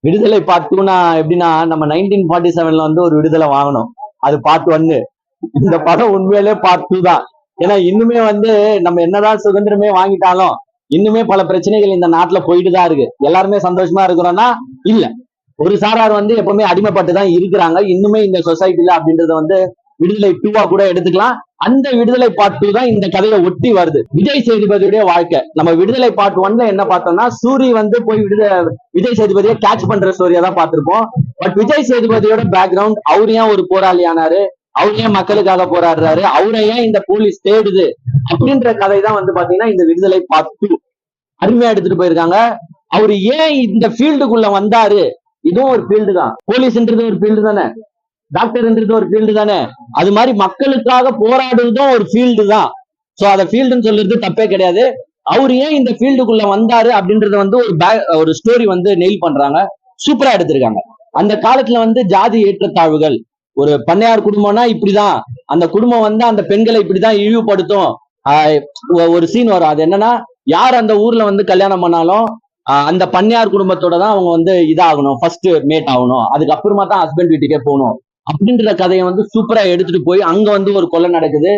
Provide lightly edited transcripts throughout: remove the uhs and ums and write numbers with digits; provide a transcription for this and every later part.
விடுதலை பார்ட் 2 எப்படின்னா, நம்ம 1947 வந்து ஒரு விடுதலை வாங்கணும். அது பார்ட் 1. இந்த படம் உண்மையிலே பார்ட் 2 தான். ஏன்னா இன்னுமே வந்து நம்ம என்னதான் சுதந்திரமே வாங்கிட்டாலும் இன்னுமே பல பிரச்சனைகள் இந்த நாட்டுல போயிட்டு தான் இருக்கு. எல்லாருமே சந்தோஷமா இருக்கிறோம்னா இல்ல. ஒரு சாரார் வந்து எப்பவுமே அடிமைப்பட்டு தான் இருக்கிறாங்க இன்னுமே இந்த சொசைட்டில அப்படின்றத வந்து விடுதலை 2 கூட எடுத்துக்கலாம். அந்த விடுதலை பார்ட் 2 தான் இந்த கதையை ஒட்டி வருது. விஜய் சேதுபதியுடைய வாழ்க்கை. நம்ம விடுதலை பார்ட் 1 என்ன பார்த்தோம்னா, சூரி வந்து போய் விஜய் சேதுபதியை கேட்ச் பண்ற ஸ்டோரியா தான் பார்த்திருப்போம். பட் விஜய் சேதுபதியோட பேக்ரவுண்ட், அவரு ஏன் ஒரு போராளி ஆனாரு, அவர் ஏன் மக்களுக்காக போராடுறாரு, அவரை ஏன் இந்த போலீஸ் தேடுது அப்படின்ற கதை தான் வந்து பாத்தீங்கன்னா இந்த விடுதலை பார்ட் 2 அருமையா எடுத்துட்டு போயிருக்காங்க. அவரு ஏன் இந்த ஃபீல்டுக்குள்ள வந்தாரு, இதுவும் ஒரு ஃபீல்டு தான். போலீஸ்ன்றது ஒரு ஃபீல்டு தானே, டாக்டர்ன்றது ஒரு ஃபீல்டு தானே, அது மாதிரி மக்களுக்காக போராடுறதும் ஒரு ஃபீல்டு தான். சோ அத ஃபீல்டுன்னு சொல்றது தப்பே கிடையாது. அவர் ஏன் இந்த ஃபீல்டுக்குள்ள வந்தாரு அப்படின்றத வந்து ஒரு ஸ்டோரி வந்து நெயில் பண்றாங்க, சூப்பரா எடுத்திருக்காங்க. அந்த காலத்துல வந்து ஜாதி ஏற்றத்தாழ்வுகள், ஒரு பண்ணையார் குடும்பம்னா இப்படிதான், அந்த குடும்பம் வந்து அந்த பெண்களை இப்படிதான் இழிவுபடுத்தும். ஒரு சீன் வரும், அது என்னன்னா, யார் அந்த ஊர்ல வந்து கல்யாணம் பண்ணாலும் அந்த பண்ணையார் குடும்பத்தோட தான் அவங்க வந்து இதாகணும், ஃபர்ஸ்ட் மேட் ஆகணும், அதுக்கப்புறமா தான் ஹஸ்பண்ட் வீட்டுக்கே போகணும் அப்படின்ற கதையை வந்து சூப்பரா எடுத்துட்டு போய் அங்க வந்து ஒரு கொலை நடக்குது.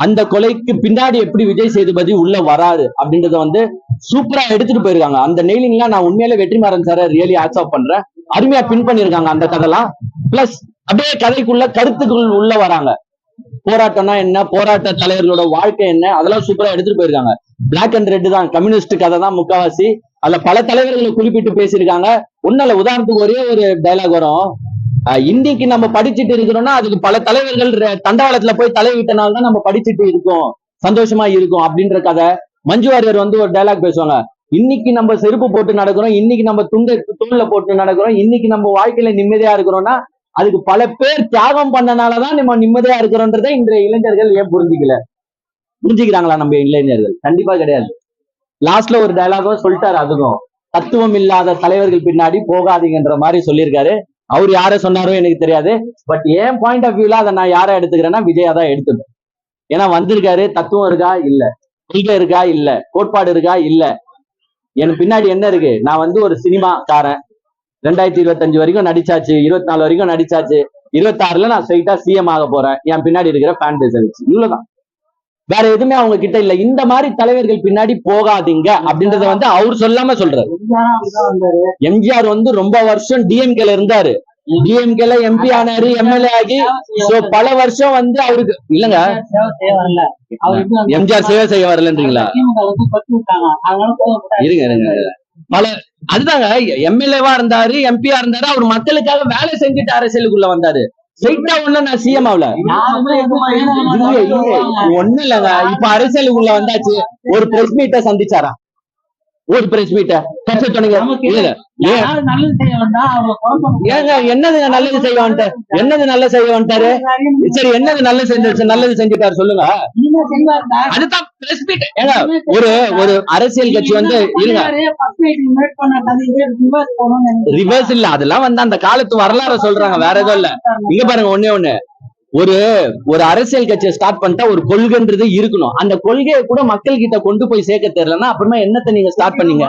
அந்த கொலைக்கு பின்னாடி எப்படி விஜய் சேதுபதி உள்ள வராரு அப்படின்றத வந்து சூப்பரா எடுத்துட்டு போயிருக்காங்க. அந்த நெய்லிங்லாம் நான் உண்மையிலே வெற்றிமாறன் சாரை ரியலி ஆக்செப்ட் பண்றேன். அருமையா பின் பண்ணிருக்காங்க அந்த கதைலாம். பிளஸ் அப்படியே கதைக்குள்ள கருத்துக்கள் உள்ள வராங்க. போராட்டம்னா என்ன, போராட்ட தலைவர்களோட வாழ்க்கை என்ன, அதெல்லாம் சூப்பரா எடுத்துட்டு போயிருக்காங்க. பிளாக் அண்ட் ரெட் தான், கம்யூனிஸ்ட் கதை தான் முக்காவாசி. அதுல பல தலைவர்களை குறிப்பிட்டு பேசியிருக்காங்க. ஒன்னால உதாரணத்துக்கு ஒரே ஒரு டைலாக் வரும், இன்னைக்கு நம்ம படிச்சுட்டு இருக்கிறோம்னா அதுக்கு பல தலைவர்கள் தண்டவாளத்துல போய் தலைவிட்டனால தான் நம்ம படிச்சுட்டு இருக்கோம், சந்தோஷமா இருக்கும் அப்படின்ற கதை. மஞ்சு வாரியர் வந்து ஒரு டைலாக் பேசுவாங்க, இன்னைக்கு நம்ம செருப்பு போட்டு நடக்கிறோம், இன்னைக்கு நம்ம துண்டை தோல்ல போட்டு நடக்கிறோம், இன்னைக்கு நம்ம வாழ்க்கையில நிம்மதியா இருக்கிறோம்னா அதுக்கு பல பேர் தியாகம் பண்ணனாலதான் நம்ம நிம்மதியா இருக்கிறோன்றதை இன்றைய இளைஞர்கள் ஏன் புரிஞ்சுக்கிறாங்களா? நம்ம இளைஞர்கள் கண்டிப்பா கிடையாது. லாஸ்ட்ல ஒரு டயலாகும் சொல்லிட்டாரு, அதுக்கும் தத்துவம் இல்லாத தலைவர்கள் பின்னாடி போகாதீங்கன்ற மாதிரி சொல்லியிருக்காரு. அவர் யார சொன்னாரோ எனக்கு தெரியாது. பட் என் பாயிண்ட் ஆஃப் வியூல அதை நான் யாரை எடுத்துக்கிறேன்னா விஜயா தான் எடுத்துப்பேன். ஏன்னா வந்திருக்காரு, தத்துவம் இருக்கா இல்ல, கொள்கை இருக்கா இல்ல, கோட்பாடு இருக்கா இல்ல, எனக்கு பின்னாடி என்ன இருக்கு, நான் வந்து ஒரு சினிமாக்காரன், 2025 வரைக்கும் நடிச்சாச்சு, 24 வரைக்கும் நடிச்சாச்சு, 26ல நான் ஸ்ட்ரைட்டா சிஎம் ஆக போறேன், என் பின்னாடி இருக்கிற ஃபேன் பேஸ் வச்சு, இவ்வளவுதான், வேற எதுவுமே அவங்க கிட்ட இல்ல. இந்த மாதிரி தலைவர்கள் பின்னாடி போகாதீங்க அப்படின்றத வந்து அவர் சொல்லாம சொல்றாரு. எம்ஜிஆர் வந்து ரொம்ப வருஷம் டிஎம்கேல இருந்தாரு, டிஎம்கேல எம்பி ஆனாரு, எம்எல்ஏ ஆகி பல வருஷம் வந்து அவருக்கு இல்லங்க, எம்ஜிஆர் சேவை செய்ய வரலன்றீங்களா? இருங்க பல, அதுதாங்க, எம்எல்ஏவா இருந்தாரு, எம்பியா இருந்தாரு, அவர் மக்களுக்காக வேலை செஞ்சுட்டு அரசியலுக்குள்ள வந்தாரு. ஸ்ட்ரைட்டா ஒண்ணு நான் சிஎம் ஆகல, ஒண்ணு இல்லங்க. இப்ப அரசியலுக்குள்ள வந்தாச்சு, ஒரு பிரஸ் மீட்டை சந்திச்சாரா, ஒரு பிரஸ் மீட்டை கட்சி துணைங்க ஏங்க, என்னதுங்க நல்லது செய்ய வந்துட்டு, என்னது நல்ல செய்ய வந்துட்டாரு, சரி என்னது நல்லது செஞ்சுட்டாரு சொல்லுங்க. அதுதான் பிரஸ் மீட். ஏங்க, ஒரு அரசியல் கட்சி வந்து இருங்க, ரிவர்ஸ் இல்ல, அதெல்லாம் வந்து அந்த காலத்து வரலாறு சொல்றாங்க, வேற எதுவும் இல்ல. இங்க பாருங்க, ஒண்ணு ஒரு அரசியல் கட்சியை ஸ்டார்ட் பண்ணிட்டா ஒரு கொள்கைன்றது இருக்கணும். அந்த கொள்கையை கூட மக்கள் கிட்ட கொண்டு போய் சேர்க்க தெரியலன்னா அப்புறமா என்னத்தை நீங்க ஸ்டார்ட் பண்ணீங்க?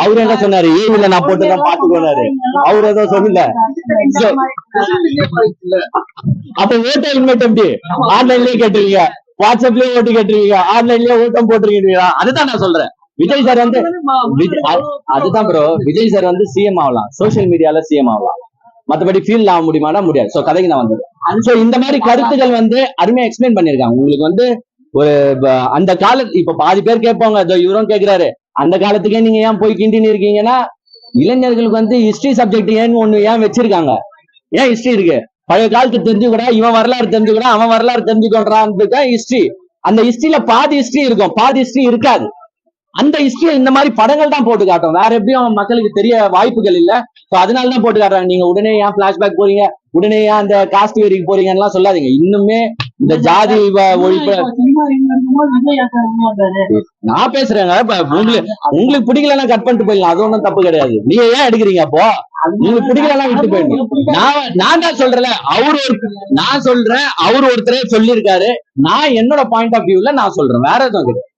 அவரு என்ன சொன்னாரு, ஏவில நான் போட்டுதான் பாத்துக்கோனாரு, அவரு ஏதோ சொல்லல. அப்ப ஓட்ட இன்வெர்ட் எப்படி ஆன்லைன்லயே கேட்டுருவீங்க, வாட்ஸ்அப்லயே ஓட்டு கேட்டுருவீங்க, ஆன்லைன்லயே ஓட்டம் போட்டுருக்கீங்களா? அதுதான் நான் சொல்றேன். விஜய் சார் வந்து அதுதான் ப்ரோ, விஜய் சார் வந்து சிஎம் ஆகலாம், சோசியல் மீடியால சிஎம் ஆகலாம், மற்றபடி ஃபீல் ஆக முடியுமானா முடியாது. சோ கதைக்கு நான் வந்தது. சோ இந்த மாதிரி கருத்துக்கள் வந்து அருமையா எக்ஸ்பிளைன் பண்ணிருக்காங்க. உங்களுக்கு வந்து ஒரு அந்த காலத்து, இப்ப பாதி பேர் கேட்பாங்க, இவரும் கேட்கிறாரு, அந்த காலத்துக்கே நீங்க ஏன் போய் கிண்டின்னு இருக்கீங்கன்னா, இளைஞர்களுக்கு வந்து ஹிஸ்டரி சப்ஜெக்ட் ஏன் வச்சிருக்காங்க, ஏன் ஹிஸ்டரி இருக்கு, பழைய காலத்து தெரிஞ்சுக்கூடா, இவன் வரலாறு தெரிஞ்சுக்கூடா, அவன் வரலாறு தெரிஞ்சுக்கொண்டான் ஹிஸ்டரி. அந்த ஹிஸ்டரியில பாதி ஹிஸ்டரி இருக்கும், பாதி ஹிஸ்டரி இருக்காது. அந்த ஹிஸ்டரி இந்த மாதிரி படங்கள் தான் போட்டு காட்டும், வேற எப்படியும் மக்களுக்கு தெரிய வாய்ப்புகள் இல்ல. அதனாலதான் போட்டு காட்டுறாங்க. நீங்க உடனே ஏன் பிளாஷ்பேக் போறீங்க, உடனே ஏன் அந்த காஸ்ட் வெரிக்கு போறீங்கன்னு சொல்லாதீங்க. இன்னுமே இந்த ஜாதி ஒழிப்பு நான் பேசுறேங்க. உங்களுக்கு பிடிக்கலன்னா கட் பண்ணிட்டு போயிடலாம், அது ஒன்றும் தப்பு கிடையாது. நீங்க ஏன் எடுக்கிறீங்க? அப்போ உங்களுக்கு பிடிக்கலன்னா விட்டு போயிடணும். நான் தான் சொல்றேன், அவர் ஒருத்தரே சொல்லியிருக்காரு, நான் என்னோட பாயிண்ட் ஆஃப் வியூல நான் சொல்றேன், வேற எதுவும் கிடையாது.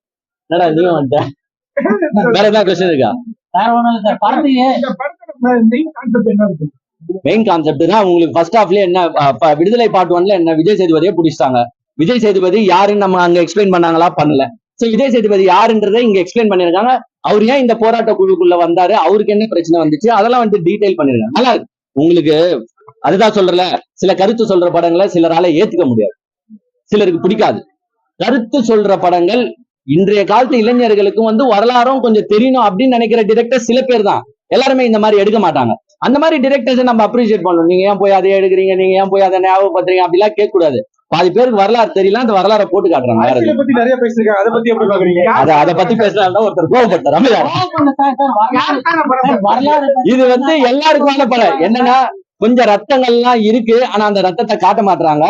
என்னடா நீ வந்துட்ட, வேற என்ன கொஸ்டின் இருக்கா? வேற ஒண்ணும் இல்ல சார். படத்துக்கு இந்த படத்தோட மெயின் கான்செப்ட் என்ன இருக்கு? மெயின் கான்செப்ட் தான் உங்களுக்கு ஃபர்ஸ்ட் ஹாஃப்ல என்ன விடுதலை பார்ட் 1ல என்ன விஜய் சேதுபதியை பிடிச்சிட்டாங்க. விஜய் சேதுபதி யாருன்னு நம்ம அங்க எக்ஸ்பிளைன் பண்ணாங்களா? பண்ணல. சோ விஜய் சேதுபதி யாருன்றதை இங்க எக்ஸ்பிளைன் பண்ணிருக்காங்க. அவர் ஏன் இந்த போராட்ட குழுக்குள்ள வந்தாரு, அவருக்கு என்ன பிரச்சனை வந்துச்சு, அதெல்லாம் வந்து டீடைல் பண்ணிருக்காங்க. நல்லா இருக்கு. உங்களுக்கு அதுதான் சொல்றல, சில கருத்து சொல்ற படங்களை சிலரால ஏத்துக்க முடியாது, சிலருக்கு பிடிக்காது. கருத்து சொல்ற படங்கள் இன்றைய காலத்து இளைஞர்களுக்கும் வந்து வரலாறும் கொஞ்சம் தெரியணும் அப்படின்னு நினைக்கிற டிரெக்டர் சில பேர் தான். எல்லாருமே இந்த மாதிரி எடுக்க மாட்டாங்க. அந்த மாதிரி டிரெக்டர்ஸை நம்ம அப்ரிஷியேட் பண்ணணும். நீங்க ஏன் போய் அதை எடுக்கிறீங்க, நீங்க ஏன் போய் அதை ஞாபகப்படுத்துறீங்க அப்படிலாம் கேட்க கூடாது. பாதி பேருக்கு வரலாறு தெரியல, அந்த வரலாறை போட்டு காட்டுறாங்க. அரசியலை பத்தி நிறைய பேசிருக்காங்க, அதை பத்தி எப்படி பாக்குறீங்க? அதை பத்தி பேசுறாங்க ஒருத்தர் கோவப்பட்டார். வரலாறு இது வந்து எல்லாருக்குமான படம். என்னன்னா கொஞ்சம் ரத்தங்கள்லாம் இருக்கு, ஆனா அந்த ரத்தத்தை காட்ட மாட்டாங்க,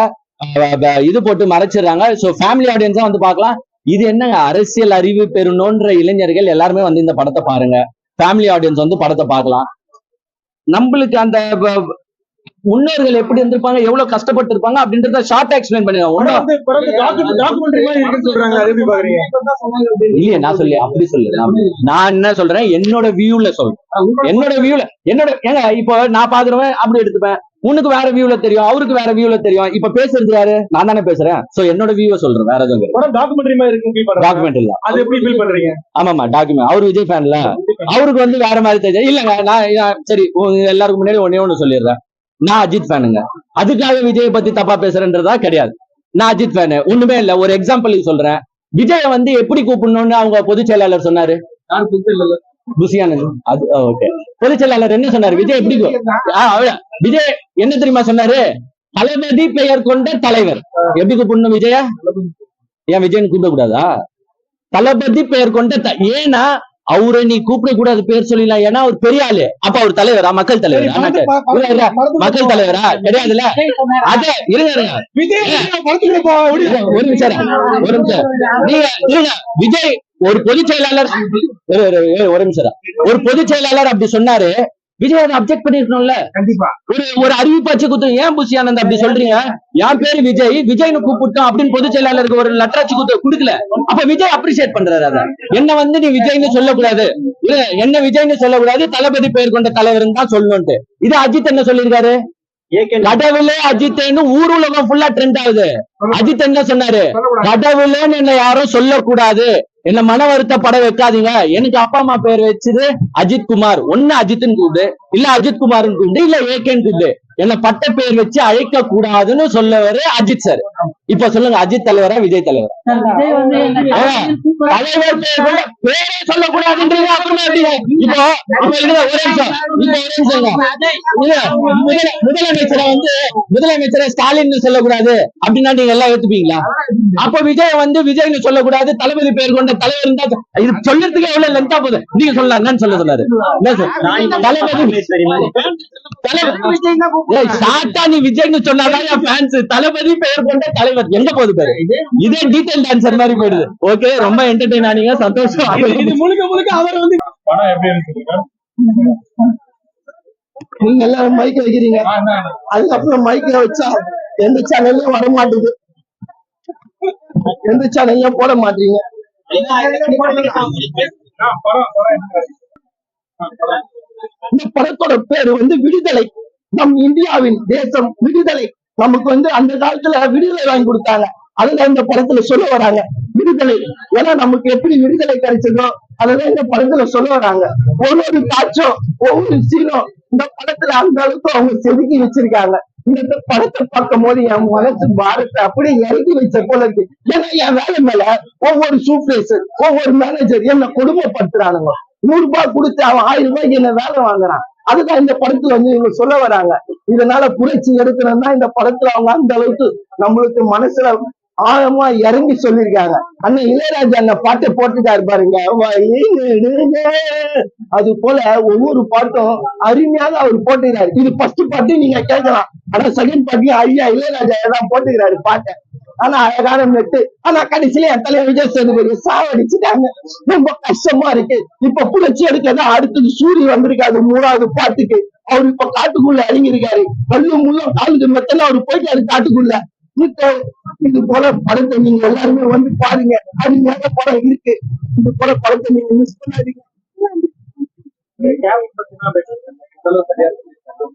இது போட்டு மறைச்சிடுறாங்க. சோ ஃபேமிலி ஆடியன்ஸா வந்து பார்க்கலாம். இது என்னங்க அரசியல் அறிவு பெறணும்ன்ற இளைஞர்கள் எல்லாருமே வந்து இந்த படத்தை பாருங்க. ஃபேமிலி ஆடியன்ஸ் வந்து படத்தை பார்க்கலாம். நம்மளுக்கு அந்த முன்னோர்கள் எப்படி இருந்திருப்பாங்க, எவ்வளவு கஷ்டப்பட்டு இருப்பாங்க அப்படின்றத ஷார்ட்டா எக்ஸ்பிளைன் பண்ணிடுவாங்க. டாக்குமெண்ட்ரி மாதிரி இருக்குன்னு சொல்றாங்க, அதை எப்படி பாக்குறீங்க? இல்லையே நான் சொல்லி அப்படி சொல்லு, நான் என்ன சொல்றேன் என்னோட வியூல சொல்றேன். என்னோட வியூல ஏங்க இப்போ நான் பாக்குறவன் அப்படி எடுத்துப்பேன், உனக்கு வேற வியூல தெரியும், அவருக்கு வேற வியூல தெரியும். இப்ப பேசுறது யாரு? நான் தானே பேசுறேன். சோ என்னோட வியூவை சொல்றேன், வேற எதுவும் படம் டாக்குமெண்ட்ரி மாதிரி இருக்கு. டாக்குமெண்ட் இல்ல, அது எப்படி ஃபீல் பண்றீங்க? ஆமாமா டாக்குமெண்ட். அவரு விஜய் ஃபேன்ல, அவருக்கு வந்து வேற மாதிரி தெரியும். இல்லங்க நான் சரி எல்லாருக்கும் முன்னாடி ஒன்னே ஒண்ணு சொல்லிடுறேன், நான் அஜித் ஃபேனுங்க. அதுக்காக விஜயை பத்தி தப்பா பேசுறேன்றதா கிடையாது. நான் அஜித் ஃபேனு, ஒண்ணுமே இல்ல. ஒரு எக்ஸாம்பிளுக்கு சொல்றேன், விஜய வந்து எப்படி கூப்பிடணும்னு அவங்க பொதுச் செயலாளர் சொன்னாரு. அது ஓகே. பொதுச் செயலாளர் என்ன சொன்னாரு, விஜய் எப்படி விஜய் என்ன தெரியுமா சொன்னாரு, தளபதி பெயர் கொண்ட தலைவர். எப்படி கூப்பிடணும் விஜய? ஏன் விஜயன் கூப்பிட கூடாதா? தளபதி பெயர் கொண்ட ஏன்னா அவரை நீ கூப்பிட கூடாது, பேர் சொல்லிடலாம். ஏன்னா அவர் பெரிய ஆளு. அப்ப அவர் தலைவரா? மக்கள் தலைவரா? மக்கள் தலைவரா கிடையாதுல்ல. அதே இருங்க ஒரு நிமிஷம், நீங்க விஜய் ஒரு பொதுச் செயலாளர், ஒரு நிமிஷம், ஒரு பொதுச் செயலாளர் அப்படி சொன்னாரு, விஜய் அப்செக்ட் பண்ணிருக்கணும்ல. கண்டிப்பா ஒரு அறிவிப்பாச்சு குத்து. ஏன் புஷி ஆனந்த் அப்படி சொல்றீங்க? என் பேரு விஜய், விஜய்னு கூப்பிட்டோம் அப்படின்னு பொதுச் செயலாளருக்கு ஒரு லெட்டராச்சு குடுக்கல. அப்ப விஜய் அப்ரிசியேட் பண்றாரு. அத என்ன வந்து நீ விஜய்னு சொல்லக்கூடாது, என்ன விஜய்னு சொல்லக்கூடாது, தளபதி பெயர் கொண்ட தலைவர் தான் சொல்லணும்ட்டு. இது அஜித் என்ன சொல்லியிருக்காரு, கடவுளே அஜித்னு ஊர் உலகம் ஃபுல்லா ட்ரெண்ட் ஆகுது. அஜித் என்ன சொன்னாரு, கடவுளேன்னு என்ன யாரும் சொல்லக்கூடாது, என்ன மன வருத்தப்பட வைக்காதீங்க, எனக்கு அப்பா அம்மா பேர் வச்சது அஜித் குமார், ஒன்னு அஜித்னு கூப்பிடு, இல்ல அஜித் குமார்னு கூப்பிடு, இல்ல ஏகேன்னு கூப்பிடு, என்ன பட்ட பேர் வச்சு அழைக்க கூடாதுன்னு சொல்லவரு அஜித் சார். இப்ப சொல்லுங்க, அஜித் தலைவரா விஜய் தலைவரா? தலைவர் பேரே சொல்லக்கூடாதுன்றீங்க. அப்புறமா எப்படிங்க இப்போ முதலமைச்சரை வந்து முதலமைச்சரை ஸ்டாலின் சொல்லக்கூடாது அப்படின்னா நீங்க எல்லாம் ஏத்துப்பீங்களா? அப்ப விஜய் வந்து விஜய்னு சொல்லக்கூடாது, தளபதி பேர் கொண்ட தலைவர் தான். இது சொல்றதுக்கு எவ்வளவு லென்த்தா போகுது. நீங்க சொல்லலாம், என்னன்னு சொல்ல சொன்னாரு நீ விஜய்னு சொன்னாதான் தளபதி பெயர் கொண்ட தலைவர் எங்க போகுது பேரு. இதே டீடைல் டான்சர் மாதிரி போயிடுது. ஓகே, ரொம்ப என்டர்டெயின் ஆனீங்க, சந்தோஷம். இது முழுக்க அவர் வந்து படம் எப்படி இருக்கு? நீங்க எல்லாரும் மைக் வைக்கிறீங்க, அதுக்கப்புறம் மைக்க வச்சா எந்த சேனல்லையும் வர மாட்டேங்குது, எந்த சேனல்லையும் போட மாட்டீங்க. இந்த படத்தோட பேரு வந்து விடுதலை. நம் இந்தியாவின் தேசம் விடுதலை. நமக்கு வந்து அந்த காலத்துல விடுதலை வாங்கி கொடுத்தாங்க. அதுல இந்த படத்துல சொல்ல வராங்க விடுதலை. ஏன்னா நமக்கு எப்படி விடுதலை கிடைச்சதோ அதுதான் இந்த படத்துல சொல்ல வராங்க. ஒவ்வொரு காட்சும் ஒவ்வொரு சீனும் இந்த படத்துல அந்த அளவுக்கு அவங்க செதுக்கி வச்சிருக்காங்க. இந்த படத்தை பார்க்கும் போது என் மனசு பாரத்தை அப்படியே இறக்கி வச்ச போல இருக்கு. ஏன்னா என் வேலை மேல ஒவ்வொரு சூப்பர்வைசர், ஒவ்வொரு மேனேஜர் என்ன கொடுமைப்படுத்துறானுங்க. 100 ரூபாய் கொடுத்து அவன் 1000 ரூபாய்க்கு என்ன வேலை வாங்குறான். அதுதான் இந்த படத்துல வந்து இவங்க சொல்ல வராங்க. இதனால புரட்சி எடுக்கணும்னா இந்த படத்துல அவங்க அந்த அளவுக்கு நம்மளுக்கு மனசுல ஆழமா இறங்கி சொல்லியிருக்காங்க. அண்ணன் இளையராஜா அந்த பாட்டை போட்டுட்டாரு பாருங்க. அது போல ஒவ்வொரு பாட்டும் அருமையாக அவர் போட்டுக்கிறாரு. இது ஃபர்ஸ்ட் பாட்டு நீங்க கேட்கலாம், ஆனா செகண்ட் பாட்டையும் ஐயா இளையராஜா தான் போட்டுக்கிறாரு பாட்டை. ஆனா அழகான மெட்டு. ஆனா கடைசியில என் தலைவர் விஜய் சேதுபதி சாவடிச்சுட்டாங்க. ரொம்ப கஷ்டமா இருக்கு. இப்ப புரட்சி எடுக்கதான் அடுத்தது சூரிய வந்திருக்காரு 3வது பாட்டுக்கு. அவரு இப்ப காட்டுக்குள்ள இறங்கியிருக்காரு. கல்லு முள்ளும் காலுக்கு மெத்தல அவரு போயிட்டாரு காட்டுக்குள்ள. இப்போ இது போல படத்தை நீங்க எல்லாருமே வந்து பாருங்க. அருமையான படம் இருக்கு. இது போல படத்தை நீங்க மிஸ் பண்ணாதீங்க.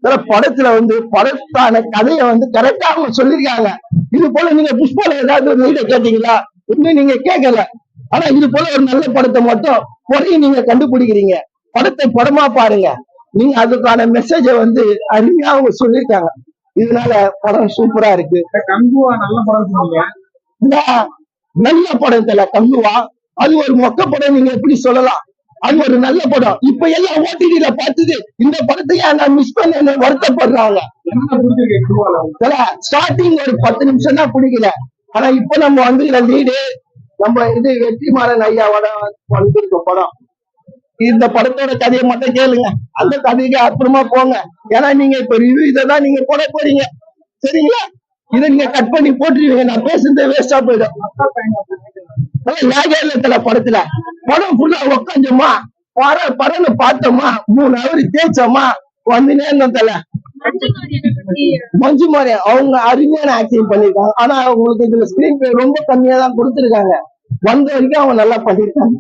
சில படத்துல வந்து படத்தான கதையை வந்து கரெக்டா அவங்க சொல்லிருக்காங்க. இது போல நீங்க புஷ்பால ஏதாவது ஒரு வீடியோ கேட்டீங்களா? இன்னும் நீங்க கேட்கல. ஆனா இது போல ஒரு நல்ல படத்தை மட்டும் குறையும் நீங்க கண்டுபிடிக்கிறீங்க. படத்தை படமா பாருங்க. நீங்க அதுக்கான மெசேஜ வந்து அருமையா அவங்க சொல்லியிருக்காங்க. இதனால படம் சூப்பரா இருக்கு. கங்குவா நல்ல படம் சொன்னீங்க. நல்ல படத்துல கங்குவா அது ஒரு மொக்க படம் நீங்க எப்படி சொல்லலாம்? அது ஒரு நல்ல படம். இப்ப எல்லாம் ஓடிடில பார்த்தது இந்த படத்தையே நான் மிஸ் பண்ண வருத்தப்படுறாங்க. என்ன பிடிச்சிருக்கு கங்குவால? ஸ்டார்டிங் ஒரு 10 நிமிஷம் தான் பிடிக்கல. ஆனா இப்ப நம்ம வந்து லீடு நம்ம இது வெற்றிமாறன் ஐயாவோட வந்திருக்க படம். இந்த படத்தோட கதையை மட்டும் கேளுங்க. அந்த கதைக்கு அப்புறமா போங்க. ஏன்னா நீங்க இப்ப ரிவ்யூ இதான் நீங்க போட போறீங்க. சரிங்களா? இதை நீங்க கட் பண்ணி போட்டுருவீங்க. நான் பேசுறது வேஸ்டா போயிடும். படத்துல படம் ஃபுல்லா உக்காந்தோமா படம்னு பார்த்தோமா 3 hour தேய்ச்சோமா வந்துனே இருந்தோம் தல. மஞ்சு மாரி அவங்க அருமையான ஆக்டிங் பண்ணிருக்காங்க. ஆனா அவங்களுக்கு இதுல ஸ்கிரீன் பிளே ரொம்ப கம்மியா தான் கொடுத்திருக்காங்க. வந்த வரைக்கும் அவங்க நல்லா பண்ணிருக்காங்க.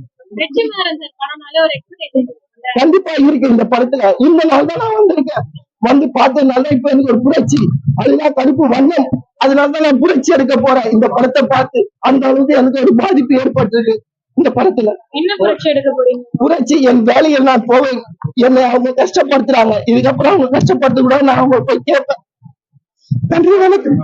கண்டிப்பா இருக்கு இந்த படத்துல. இந்த நாள் தான் நான் வந்திருக்கேன். வந்து பார்த்ததுனால இப்ப எனக்கு ஒரு புரட்சி. அதுதான் கருப்பு வண்ணம். அதனாலதான் நான் புரட்சி எடுக்க போறேன் இந்த படத்தை பார்த்து. அந்த அளவுக்கு எனக்கு ஒரு பாதிப்பு ஏற்பட்டிருக்கு இந்த படத்துல. என்ன புரட்சி எடுக்க போறீங்க? புரட்சி என் வேலையை நான் போவேன். என்னை அவங்க கஷ்டப்படுத்துறாங்க. இதுக்கப்புறம் அவங்க கஷ்டப்படுத்த கூட நான் அவங்க போய் கேட்பேன். நன்றி, வணக்கம்.